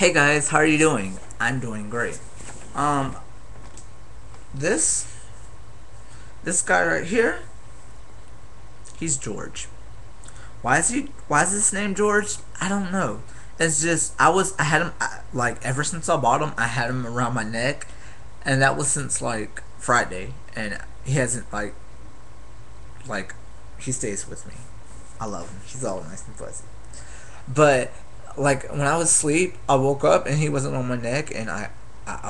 Hey guys, how are you doing? I'm doing great. Um, this this guy right here, he's George. Why is his name George? I don't know. It's just I had him like ever since I bought him. I had him around my neck, and that was since like Friday, and he hasn't like he stays with me. I love him. He's all nice and fuzzy. But like when I was asleep, I woke up and he wasn't on my neck, and I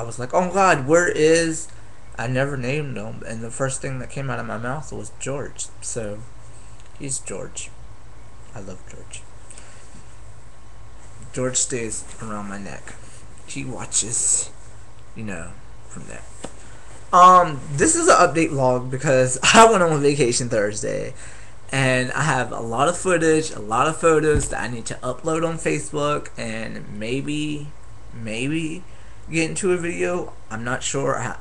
was like, oh God, where is? I never named him, and the first thing that came out of my mouth was George. So he's George. I love George. George stays around my neck. He watches, from there. This is an update vlog because I went on vacation Thursday, and I have a lot of footage, a lot of photos that I need to upload on Facebook, and maybe get into a video. I'm not sure.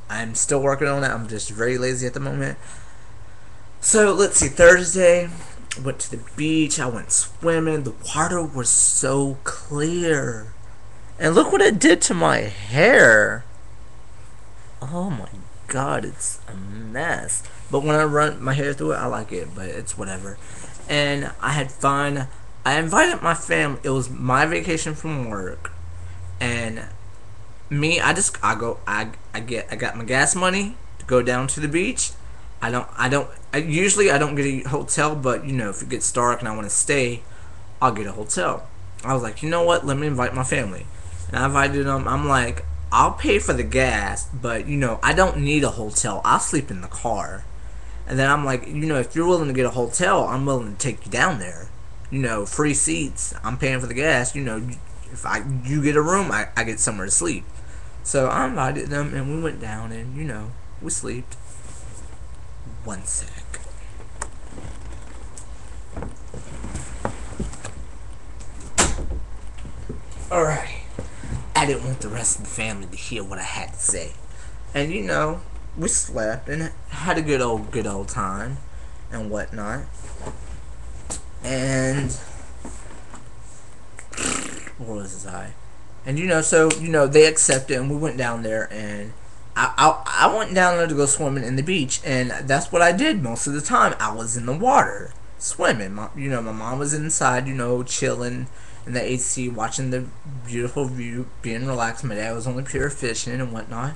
I'm still working on it. I'm just very lazy at the moment. So let's see. Thursday, went to the beach. I went swimming. The water was so clear, and look what it did to my hair. Oh my God, it's a mess. But when I run my hair through it, I like it, but it's whatever. And I had fun. I invited my family. It was my vacation from work, and me, I got my gas money to go down to the beach. Usually I don't get a hotel, but if it gets dark and I want to stay, I'll get a hotel. I was like, you know what? Let me invite my family. And I invited them. I'm like, I'll pay for the gas, but I don't need a hotel. I'll sleep in the car. And then I'm like, if you're willing to get a hotel, I'm willing to take you down there. Free seats. I'm paying for the gas. If you get a room, I get somewhere to sleep. So I invited them, and we went down, and we slept. One sec. Alright. I didn't want the rest of the family to hear what I had to say. And we slept and had a good old time and whatnot. And what was I? And so they accepted, and we went down there, and I went down there to go swimming in the beach, and that's what I did most of the time. I was in the water swimming. My mom was inside, chilling in the AC, watching the beautiful view, being relaxed. My dad was only pure fishing and whatnot.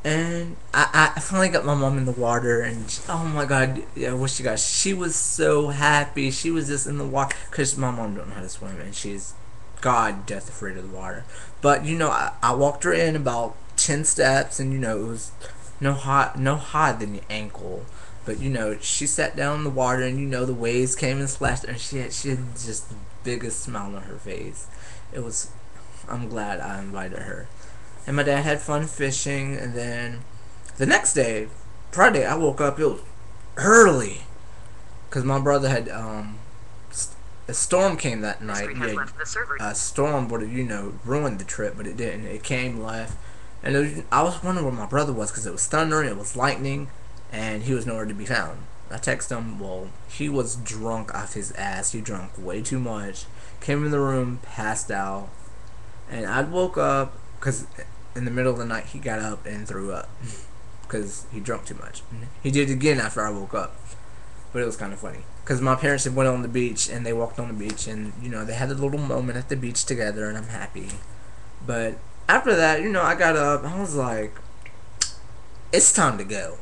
And I finally got my mom in the water, and oh my God, I wish you guys. She was so happy. She was just in the water because my mom don't know how to swim, and she's death afraid of the water. But I walked her in about 10 steps, and it was no higher than your ankle. But she sat down in the water, and the waves came and splashed her, and she had just the biggest smile on her face. I'm glad I invited her. And my dad had fun fishing, and then the next day, Friday, I woke up, it was early, because my brother had a storm came that night. A storm would have ruined the trip, but it didn't. It came, left, and I was wondering where my brother was, because it was thundering, it was lightning, and he was nowhere to be found. I texted him. Well, he was drunk off his ass. He drank way too much. Came in the room, passed out, and I woke up because in the middle of the night he got up and threw up because he drank too much. He did it again after I woke up, but it was kind of funny because my parents had went on the beach, and they walked on the beach, and they had a little moment at the beach together, and I'm happy. But after that, I got up. I was like, it's time to go.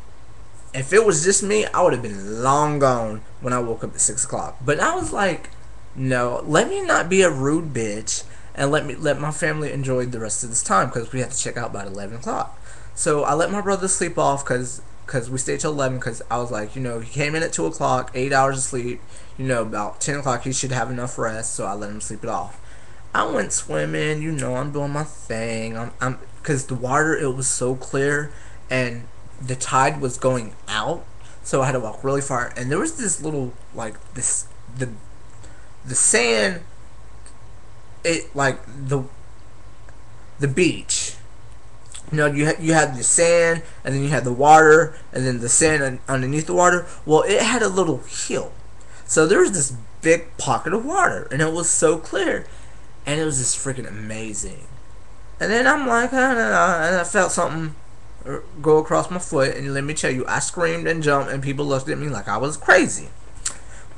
If it was just me, I would have been long gone when I woke up at 6 o'clock. But I was like, no, let me not be a rude bitch, and let my family enjoy the rest of this time, because we had to check out by 11 o'clock. So I let my brother sleep off because we stayed till 11, because I was like, he came in at 2 o'clock, 8 hours of sleep. About 10 o'clock he should have enough rest, so I let him sleep it off. I went swimming, I'm doing my thing. Because the water, it was so clear, and the tide was going out, so I had to walk really far. And there was this little, the sand, the beach. You had the sand, and then you had the water, and then the sand underneath the water. Well, it had a little hill, so there was this big pocket of water, and it was so clear. and it was just freaking amazing. And then I'm like, and I felt something go across my foot, and let me tell you, I screamed and jumped, and people looked at me like I was crazy.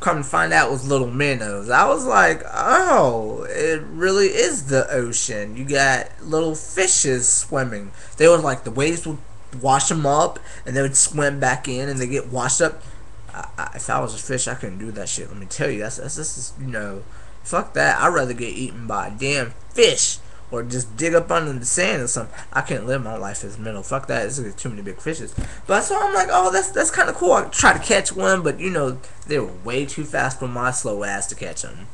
Come to find out, it was little minnows. I was like, oh, it really is the ocean. You got little fishes swimming. They were like, the waves would wash them up, and they would swim back in, and they get washed up. If I was a fish, I couldn't do that shit. Let me tell you, that's fuck that. I'd rather get eaten by a damn fish or just dig up under the sand or something. I can't live my life as mental. Fuck that. It's too many big fishes. But so I'm like, oh, that's kind of cool. I tried to catch one, but they were way too fast for my slow ass to catch them.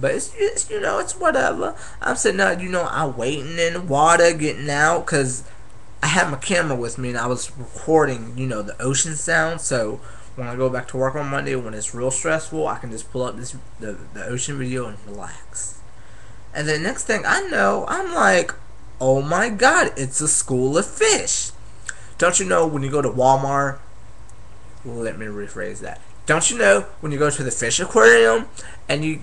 But it's whatever. I'm sitting there, I'm waiting in the water, getting out, cause I had my camera with me and I was recording, the ocean sound. So when I go back to work on Monday, when it's real stressful, I can just pull up the ocean video and relax. And the next thing I know, I'm like, oh my god, it's a school of fish. Don't you know when you go to Walmart? Let me rephrase that. Don't you know when you go to the fish aquarium and you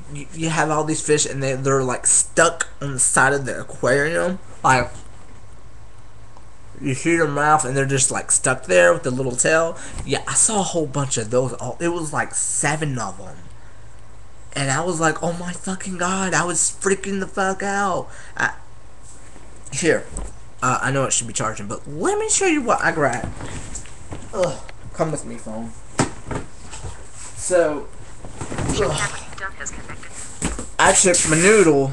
have all these fish and they're like stuck on the side of the aquarium? Like, you see their mouth and they're just like stuck there with the little tail? Yeah, I saw a whole bunch of those. It was like 7 of them. And I was like, oh my fucking god, I was freaking the fuck out. I know it should be charging, but let me show you what I grabbed. Ugh, come with me, phone. So, I took my noodle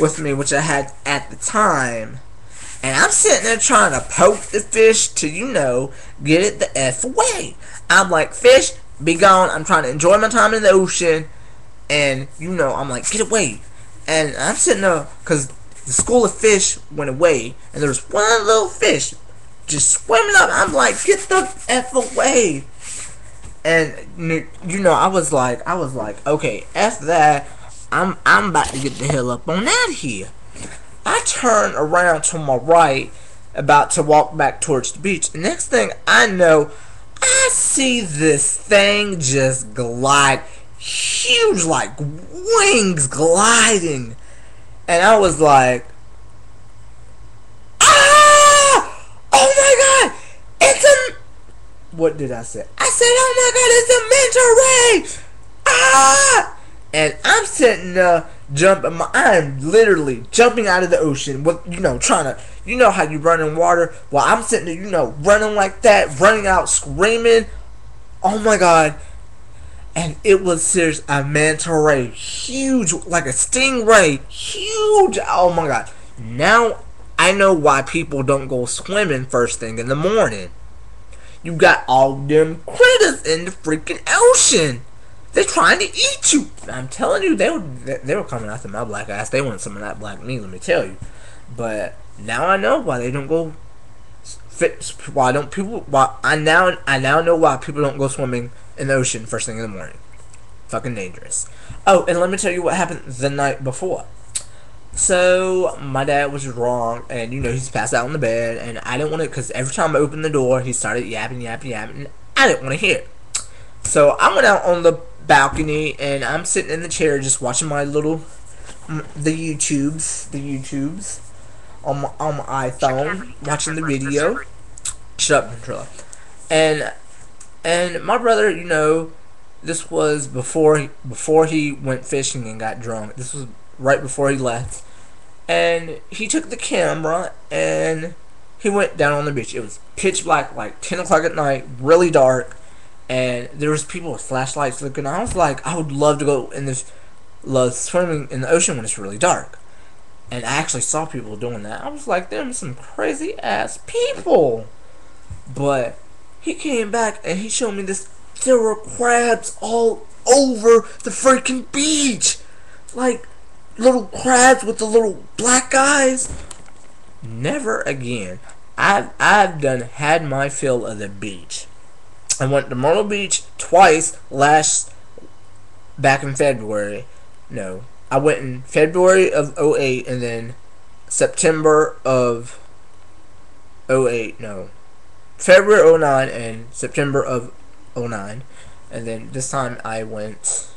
with me, which I had at the time. And I'm sitting there trying to poke the fish to, get it the F away. I'm like, fish, be gone. I'm trying to enjoy my time in the ocean. And, I'm like, get away. And I'm sitting there, because the school of fish went away, and there was one little fish just swimming up. I'm like, get the F away. And, I was like, okay, F that. I'm about to get the hell up on out of here. I turn around to my right, about to walk back towards the beach. The next thing I know, I see this thing just glide. Huge, like wings gliding, and I was like, ah! Oh my god! It's a... What did I say? I said, oh my god, it's a manta ray! Ah! And I'm sitting there jumping. I'm literally jumping out of the ocean with, trying to, how you run in water? Well, I'm sitting there, running like that, running out, screaming. Oh my god. And it was serious, a manta ray, huge, like a stingray, huge. Oh my god. Now I know why people don't go swimming first thing in the morning. You got all them critters in the freaking ocean. They're trying to eat you. I'm telling you, they were coming after my black ass. They want some of that black meat, let me tell you. But now I know why they don't go. I now know why people don't go swimming in the ocean first thing in the morning. Fucking dangerous. Oh, and let me tell you what happened the night before. So my dad was wrong, and he's passed out in the bed, and I didn't want to, because every time I opened the door, he started yapping, and I didn't want to hear it. So I went out on the balcony, and I'm sitting in the chair just watching my little the YouTubes on my iPhone, watching the video. Shut up, Ventrilla. And my brother, this was before he went fishing and got drunk. This was right before he left. And he took the camera and he went down on the beach. It was pitch black, like 10 o'clock at night, really dark. And there was people with flashlights looking. I was like, I would love to go love swimming in the ocean when it's really dark. And I actually saw people doing that. I was like, them some crazy ass people. But he came back and he showed me this. There were crabs all over the freaking beach. Like little crabs with the little black eyes. Never again. I've had my fill of the beach. I went to Myrtle Beach twice back in February. No, I went in February of 08 and then September of 08. No, February 09 and September of 09. And then this time I went